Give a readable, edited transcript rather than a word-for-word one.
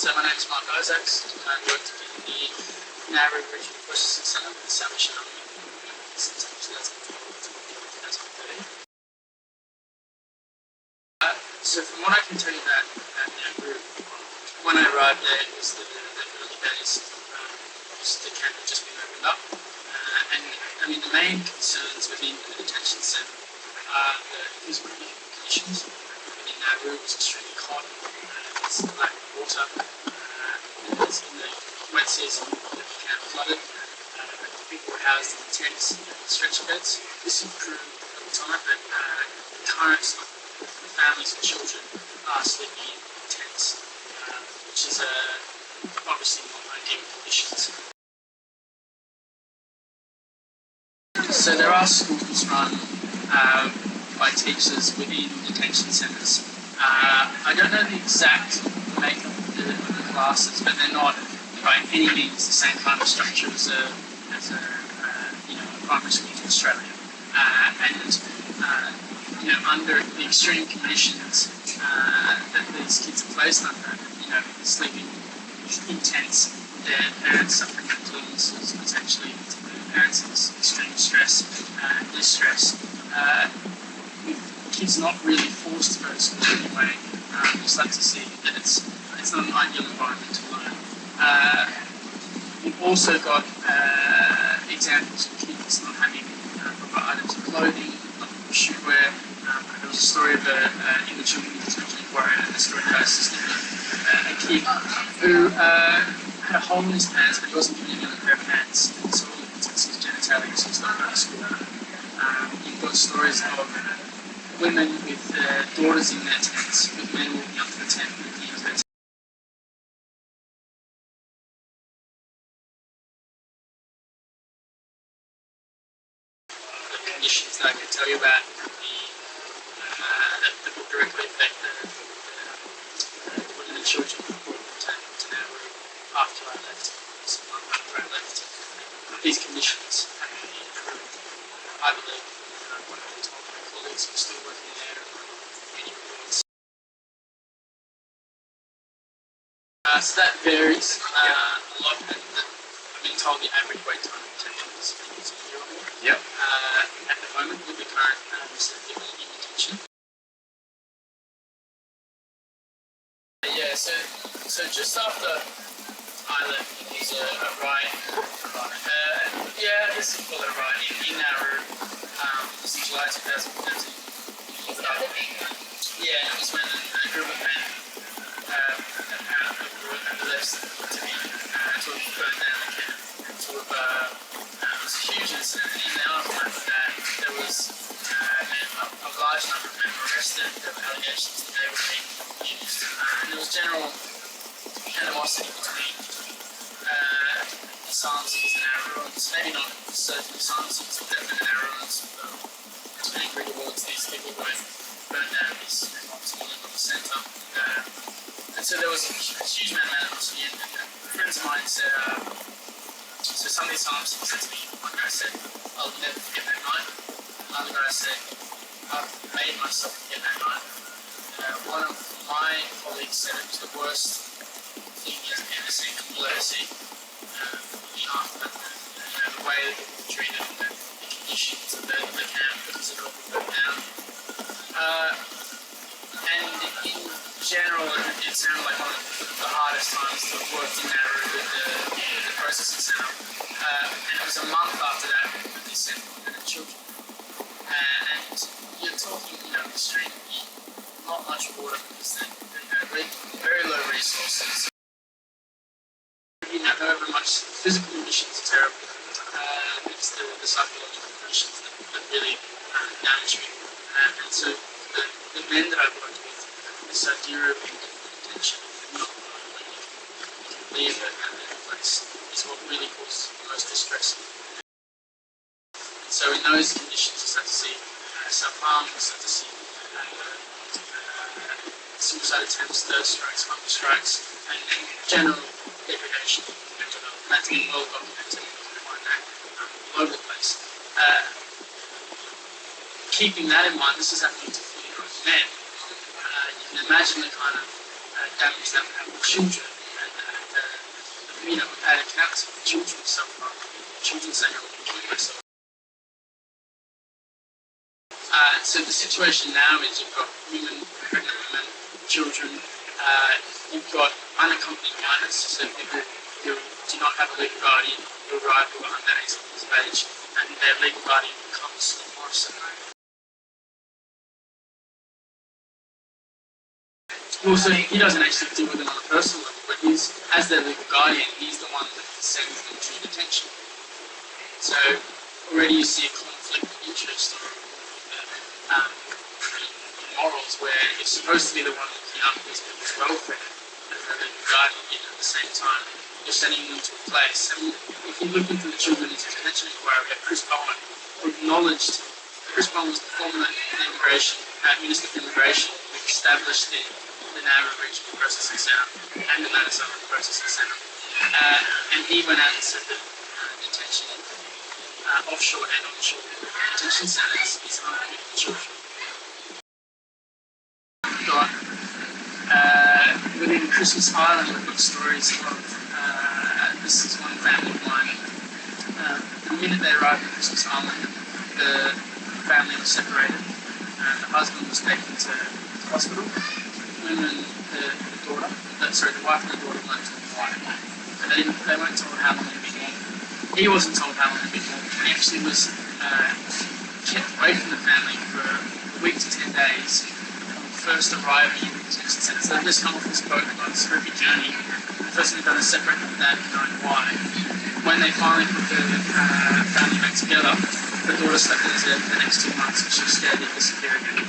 So my name is Mark Isaacs. I worked in the Nauru Regional Processing Centre in Asylum since 2013. So from what I can tell you about Nauru, when I arrived there, it was the early days. The camp had just been opened up. And I mean, the main concerns within the detention centre are the physical conditions. Within Nauru, it was extremely hot. There's lack of water. In the wet season, the camp flooded. People were housed in tents and stretcher beds. This improved over time, but current families and children are sleeping in tents, which is obviously not ideal conditions. So there are schools run by teachers within detention centres. I don't know the exact makeup of the classes, but they're not by any means the same kind of structure as a primary school in Australia. Under the extreme conditions that these kids are placed under, sleeping in tents, their parents suffering mental illnesses, potentially parents in extreme stress and distress. Kids not really forced to go to school anyway. Just like to see that it's not an ideal environment to learn. We've also got examples of kids not having proper items of clothing, not shoe wear. There was a story of in the children's inquiry, a story about a kid who had a hole in his pants, but he wasn't given any other pair of pants, so all the kids his genitalia, so he's not going to school. You've got stories of women with daughters in their tents, with men walking up to the tent with the their tent. The conditions that I can tell you about that will directly affect the women and children who were returned to Nauru after I left. So after I left, these conditions have really improved. I believe what I've been told by colleagues who are still working there and many reports. So that varies a lot. I've been told the average wait time of detention is a year or more. Yep. At the moment, with the current people in detention. So just after I left, there was a riot. I guess you call it a riot in Nauru. This is July 2013. It was when a group of men apparently were left to be burned down the camp. It was a huge incident, and in the aftermath of that, there was a large number of men were arrested. There were allegations that they were being used, and there was general animosity between asylum seekers and Nauruans. Maybe not certain asylum seekers, but definitely Nauruans. Angry towards these people who had burned down this small centre. And so there was a huge amount of animosity, and friends of mine said, so some of the asylum seekers said to me, one guy said, I'll never forget that night. Another guy said, I've made myself forget that night. One of my colleagues said it was the worst thing he has ever seen, will ever see. The way that people were treated and the conditions of the camp because it all broke down. And in general, it sounded like one of the hardest times to have worked in Nauru with the processing centre. And it was a month after that that they sent women and children. And you're talking, extremely not much water because they had very low resources. However much physical conditions are terrible, it's the psychological conditions that really damage me. And so the men that I've worked with, this idea of detention and not knowing when you can leave a place is what really causes the most distress. And so in those conditions you start to see self-harm, you start to see suicide attempts, thirst strikes, hunger strikes, and general degradation. And that's been well documented. You can find that all over the place. Keeping that in mind, this is happening to 40-year-old men. You can imagine the kind of damage that would have with children we've had accounts of children suffering, children saying, "I'm going to kill myself." So the situation now is you've got women, pregnant women, children, you've got unaccompanied minors, so people who do not have a legal guardian who arrive who are under 18 years of age, and their legal guardian becomes divorced. Also, he doesn't actually deal with them on a personal level, but as their legal guardian, he's the one that sends them to detention. So already you see a conflict of interest or morals where you're supposed to be the one looking after these people's welfare as their legal guardian, yet at the same time you're sending them to a place. I mean, if you look into the Children's Detention Inquiry, Chris Bowen acknowledged, Chris Bowen was the former Minister for Immigration who established the Narrow Regional Processing Centre and the Asylum Processing Centre. And he went out and said that detention offshore and onshore detention centres is unfit for children. Within Christmas Island, we've got stories of this is one family of mine. The minute they arrived at Christmas Island, the family was separated. The husband was taken to hospital. The wife and the daughter weren't told why. But they weren't told how long they'd be gone. He wasn't told how long they'd be gone. He actually was kept away from the family for a week to 10 days from first arriving in the detention centre. So they've just come off this boat and gone this horrific journey. The first thing they've done is separate from dad and knowing why. When they finally put the family back together, the daughter slept in his bed for the next 2 months and she was scared to disappear again.